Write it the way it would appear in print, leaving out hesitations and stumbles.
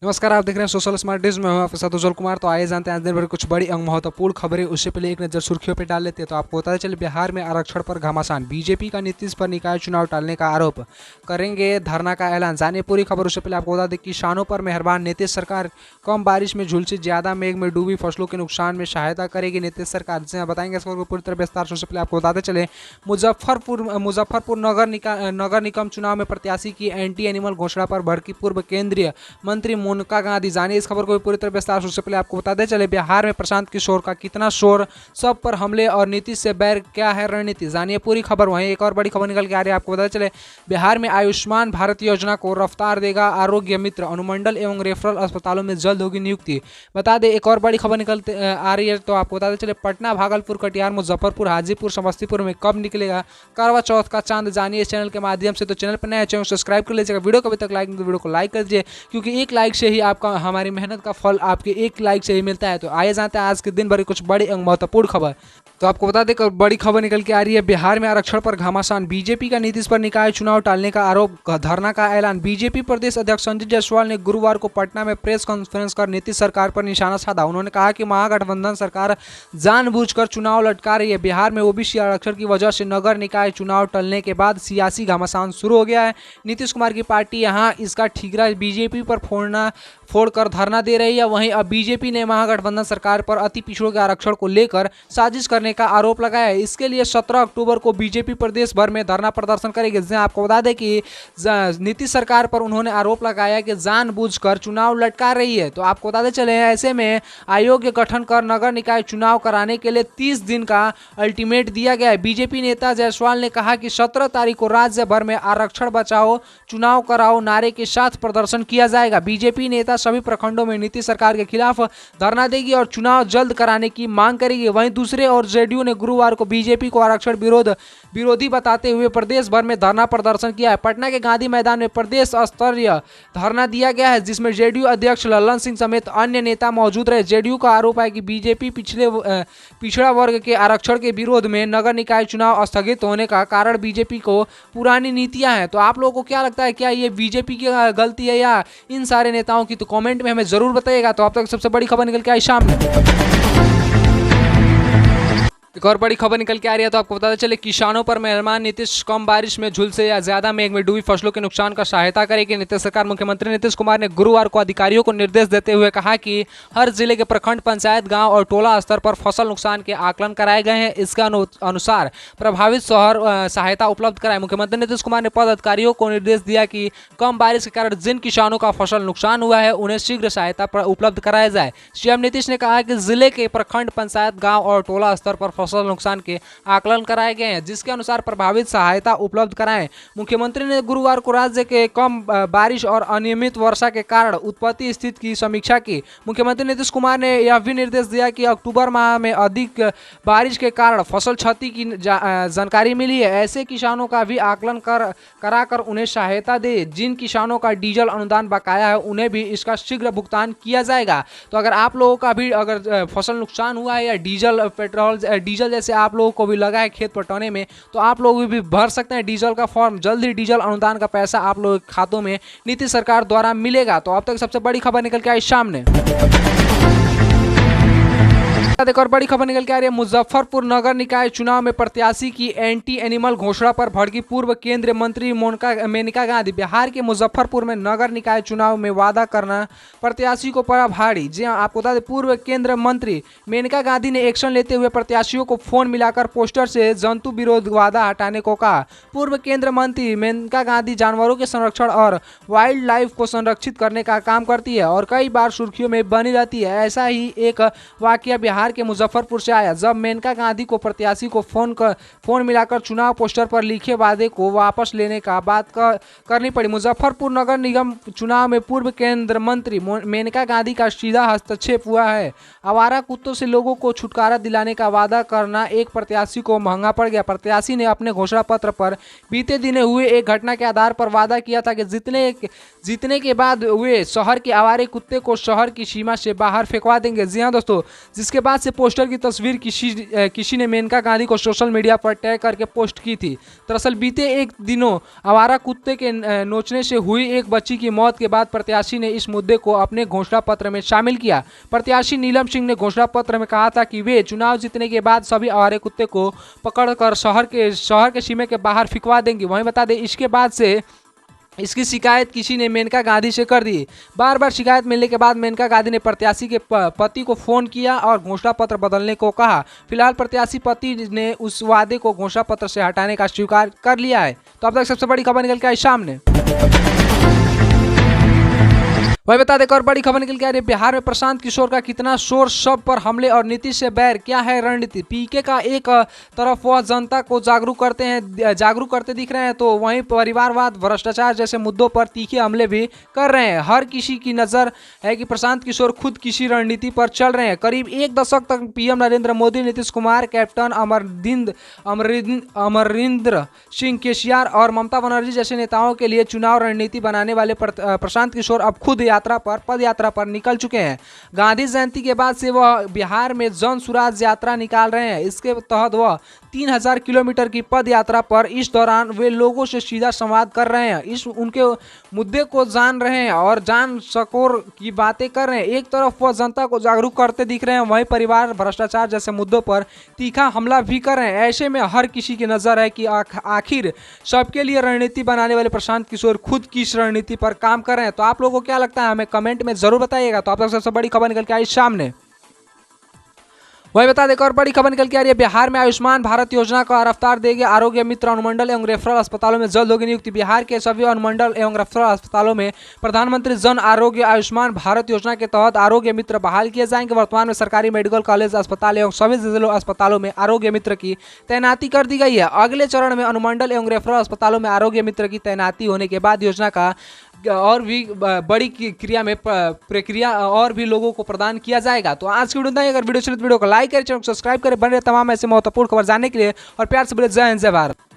नमस्कार, आप देख रहे हैं सोशल स्मार्ट न्यूज में हूं आपके साथ उज्जवल कुमार। तो आइए जानते हैं आज दिन भर की कुछ बड़ी एवं महत्वपूर्ण खबरें। उससे पहले एक नजर सुर्खियों पर डाल लेते हैं। तो आपको पता चले बिहार में आरक्षण पर घमासान, बीजेपी का नीतीश पर निकाय चुनाव टालने का आरोप, करेंगे धरना का ऐलान। जानिए पूरी खबर। उससे पहले आपको बता दें किसानों पर मेहरबान नीतीश सरकार, कम बारिश में झुलसी, ज्यादा मेघ में डूबी फसलों के नुकसान में सहायता करेगी नीतीश सरकार। जिसे बताएंगे इस खबर को पूरी तरह विस्तार से। उससे पहले आपको बताते चले मुजफ्फरपुर नगर निगम चुनाव में प्रत्याशी की एंटी एनिमल घोषणा पर भड़की पूर्व केंद्रीय मंत्री मेनका गांधी। जानिए इस खबर को पूरी तरह विस्तार से। पहले आपको बताते चले बिहार में प्रशांत किशोर का कितना शोर, सब पर हमले और नीतीश से बैर, क्या है रणनीति। जानिए पूरी खबर। वहीं एक और बड़ी खबर निकल के आ रही है। आपको बताते चले बिहार में आयुष्मान भारत योजना को रफ्तार देगा आरोग्य मित्र, अनुमंडल एवं रेफरल अस्पतालों में जल्द होगी नियुक्ति। बता दें एक और बड़ी खबर निकलते आ रही है। तो आपको बताते चले पटना, भागलपुर, कटिहार, मुजफ्फरपुर, हाजीपुर, समस्तीपुर में कब निकलेगा करवा चौथ का चांद। जानिए इस चैनल के माध्यम से। तो चैनल पर नया चैनल सब्सक्राइब कर लीजिएगा। वीडियो को अभी तक लाइक नहीं तो वीडियो को लाइक कर दीजिए, क्योंकि एक लाइक से ही आपका हमारी मेहनत का फल आपके एक लाइक से ही मिलता है। तो आइए जानते हैं आज के दिन भर कुछ बड़ी एवं महत्वपूर्ण खबर। तो आपको बता दें बड़ी खबर निकल के आ रही है। बिहार में आरक्षण पर घमासान, बीजेपी का नीतीश पर निकाय चुनाव टालने का आरोप, धरना का ऐलान। बीजेपी प्रदेश अध्यक्ष संजय जायसवाल ने गुरुवार को पटना में प्रेस कॉन्फ्रेंस कर नीतीश सरकार पर निशाना साधा। उन्होंने कहा कि महागठबंधन सरकार जानबूझकर चुनाव लटका रही है। बिहार में ओबीसी आरक्षण की वजह से नगर निकाय चुनाव टलने के बाद सियासी घमासान शुरू हो गया है। नीतीश कुमार की पार्टी यहां इसका ठीकरा बीजेपी पर फोड़कर धरना दे रही है। वहीं अब बीजेपी ने महागठबंधन सरकार पर अति पिछड़ों के आरक्षण को लेकर साजिश करने का आरोप लगाया है। इसके लिए 17 अक्टूबर को बीजेपी प्रदेश भर में धरना प्रदर्शन करेगी। आपको बता दें कि नीतीश सरकार पर उन्होंने आरोप लगाया कि जानबूझकर चुनाव लटका रही है। तो आपको बताते चले ऐसे में आयोग के गठन कर नगर निकाय चुनाव कराने के लिए 30 दिन का अल्टीमेट दिया गया है। बीजेपी नेता जायसवाल ने कहा कि 17 तारीख को राज्य भर में आरक्षण बचाओ चुनाव कराओ नारे के साथ प्रदर्शन किया जाएगा। बीजेपी नेता सभी प्रखंडों में नीतीश सरकार के खिलाफ धरना देगी और चुनाव जल्द कराने की मांग करेगी। वहीं दूसरे और जेडीयू ने गुरुवार को बीजेपी को आरक्षण विरोधी बताते हुए प्रदेश भर में धरना प्रदर्शन किया है। पटना के गांधी मैदान में प्रदेश स्तरीय धरना दिया गया है, जिसमें जेडीयू अध्यक्ष ललन सिंह समेत अन्य नेता मौजूद रहे। जेडीयू का आरोप है कि बीजेपी पिछड़ा वर्ग के आरक्षण के विरोध में नगर निकाय चुनाव स्थगित होने का कारण बीजेपी को पुरानी नीतियां हैं। तो आप लोगों को क्या लगता है, क्या ये बीजेपी की गलती है या इन सारे नेताओं की? तो कमेंट में हमें जरूर बताइएगा। तो अब तक सबसे बड़ी खबर निकल के आई सामने। एक और बड़ी खबर निकल के आ रही है। तो आपको बताते चले किसानों पर मेहरबान नीतीश, कम बारिश में झुलसे या ज्यादा मेघ में डूबी फसलों के नुकसान का सहायता करेगी नीतीश सरकार। मुख्यमंत्री नीतीश कुमार ने गुरुवार को अधिकारियों को निर्देश देते हुए कहा कि हर जिले के प्रखंड, पंचायत, गांव और टोला स्तर पर फसल नुकसान के आकलन कराए गए हैं। इसके अनुसार प्रभावित शहर सहायता उपलब्ध कराए। मुख्यमंत्री नीतीश कुमार ने पदाधिकारियों को निर्देश दिया कि कम बारिश के कारण जिन किसानों का फसल नुकसान हुआ है उन्हें शीघ्र सहायता उपलब्ध कराया जाए। सीएम नीतीश ने कहा कि जिले के प्रखंड, पंचायत, गाँव और टोला स्तर पर फसल नुकसान के आकलन कराए गए हैं, जिसके अनुसार प्रभावित सहायता उपलब्ध कराएं। मुख्यमंत्री ने गुरुवार को राज्य के कम बारिश और अनियमित वर्षा के कारण उत्पत्ति स्थिति की समीक्षा की। मुख्यमंत्री नीतीश कुमार ने यह भी निर्देश दिया कि अक्टूबर माह में अधिक बारिश के कारण फसल क्षति की जानकारी मिली है, ऐसे किसानों का भी आकलन कराकर उन्हें सहायता दे। जिन किसानों का डीजल अनुदान बकाया है उन्हें भी इसका शीघ्र भुगतान किया जाएगा। तो अगर आप लोगों का भी अगर फसल नुकसान हुआ है या डीजल जैसे आप लोगों को भी लगा है खेत पटौने में, तो आप लोग भी भर सकते हैं डीजल का फॉर्म। जल्द ही डीजल अनुदान का पैसा आप लोगों के खातों में नीतीश सरकार द्वारा मिलेगा। तो अब तक सबसे बड़ी खबर निकल के आई सामने। एक और बड़ी खबर निकल के आ रही है। मुजफ्फरपुर नगर निकाय चुनाव में प्रत्याशी की एंटी एनिमल घोषणा पर भड़की पूर्व केंद्रीय मंत्री मेनका गांधी। बिहार के मुजफ्फरपुर में नगर निकाय चुनाव में वादा करना प्रत्याशी को पड़ा भारी। जी हां, आपको बता दें पूर्व केंद्रीय मंत्री मेनका गांधी ने एक्शन लेते हुए प्रत्याशियों को फोन मिलाकर पोस्टर से जंतु विरोध वादा हटाने को कहा। पूर्व केंद्रीय मंत्री मेनका गांधी जानवरों के संरक्षण और वाइल्ड लाइफ को संरक्षित करने का काम करती है और कई बार सुर्खियों में बनी रहती है। ऐसा ही एक वाकया बिहार के मुजफ्फरपुर से आया, जब मेनका गांधी को प्रत्याशी को फोन मिलाकर चुनाव पोस्टर पर लिखे वादे को वापस लेने का बात करनी पड़ी। मुजफ्फरपुर नगर निगम चुनाव में पूर्व केंद्रीय मंत्री मेनका गांधी का सीधा हस्तक्षेप हुआ है। आवारा कुत्तों से लोगों को छुटकारा दिलाने का वादा करना एक प्रत्याशी को महंगा पड़ गया। प्रत्याशी ने अपने घोषणा पत्र पर बीते दिने हुए एक घटना के आधार पर वादा किया था कि जीतने के बाद वे शहर के आवारे कुत्ते को शहर की सीमा से बाहर फेंकवा देंगे। जी हाँ दोस्तों, जिसके बाद बाद से पोस्टर की तस्वीर किसी ने मेनका गांधी को सोशल मीडिया पर टैग करके पोस्ट की थी। दरअसल बीते एक दिनों आवारा कुत्ते के नोचने से हुई एक बच्ची की मौत के बाद प्रत्याशी ने इस मुद्दे को अपने घोषणा पत्र में शामिल किया। प्रत्याशी नीलम सिंह ने घोषणा पत्र में कहा था कि वे चुनाव जीतने के बाद सभी आवारे कुत्ते को पकड़कर शहर के सीमा के बाहर फिकवा देंगे। वहीं बता दें, इसके बाद से इसकी शिकायत किसी ने मेनका गांधी से कर दी। बार बार शिकायत मिलने के बाद मेनका गांधी ने प्रत्याशी के पति को फोन किया और घोषणा पत्र बदलने को कहा। फिलहाल प्रत्याशी पति ने उस वादे को घोषणा पत्र से हटाने का स्वीकार कर लिया है। तो अब तक सबसे बड़ी खबर निकल के आई सामने। वही बता दें, और बड़ी खबर निकल के आ रही है, बिहार में प्रशांत किशोर का कितना शोर, सब पर हमले और नीतीश से बैर, क्या है रणनीति। पीके का एक तरफ वह जनता को जागरूक करते दिख रहे हैं, तो वहीं परिवारवाद, भ्रष्टाचार जैसे मुद्दों पर तीखे हमले भी कर रहे हैं। हर किसी की नजर है कि प्रशांत किशोर खुद किसी रणनीति पर चल रहे हैं। करीब एक दशक तक पीएम नरेंद्र मोदी, नीतीश कुमार, कैप्टन अमरिंदर सिंह केसीआर और ममता बनर्जी जैसे नेताओं के लिए चुनाव रणनीति बनाने वाले प्रशांत किशोर अब खुद पद यात्रा पर निकल चुके हैं। गांधी जयंती के बाद से वह बिहार में जन सुराज यात्रा निकाल रहे हैं। इसके तहत वह 3000 किलोमीटर की पद यात्रा पर इस दौरान वे लोगों से सीधा संवाद कर रहे हैं, इस उनके मुद्दे को जान रहे हैं और जान सकोर की बातें कर रहे हैं। एक तरफ वह जनता को जागरूक करते दिख रहे हैं, वहीं परिवार, भ्रष्टाचार जैसे मुद्दों पर तीखा हमला भी कर रहे हैं। ऐसे में हर किसी की नजर है कि आखिर सबके लिए रणनीति बनाने वाले प्रशांत किशोर खुद किस रणनीति पर काम कर रहे हैं। तो आप लोगों को क्या लगता है, हमें कमेंट में जरूर बताइएगा। तो आप लोग सबसे बड़ी खबर निकल के आई सामने। वही बता दें, और बड़ी खबर निकल के आ रही है, बिहार में आयुष्मान भारत योजना का रफ्तार देगी। आरोग्य मित्र अनुमंडल एवं रेफरल अस्पतालों में जल्द होगी नियुक्ति। बिहार के सभी अनुमंडल एवं रेफरल अस्पतालों में प्रधानमंत्री जन आरोग्य आयुष्मान भारत योजना के तहत आरोग्य मित्र बहाल किए जाएंगे। वर्तमान में सरकारी मेडिकल कॉलेज अस्पताल एवं सभी जिलों अस्पतालों में आरोग्य मित्र की तैनाती कर दी गई है। अगले चरण में अनुमंडल एवं रेफरल अस्पतालों में आरोग्य मित्र की तैनाती होने के बाद योजना का और भी बड़ी प्रक्रिया और भी लोगों को प्रदान किया जाएगा। तो आज की वीडियो, अगर वीडियो चले तो वीडियो को लाइक करें, चैनल को सब्सक्राइब करें, बने तमाम ऐसे महत्वपूर्ण खबर जानने के लिए और प्यार से बोले जय हिंद, जय भारत।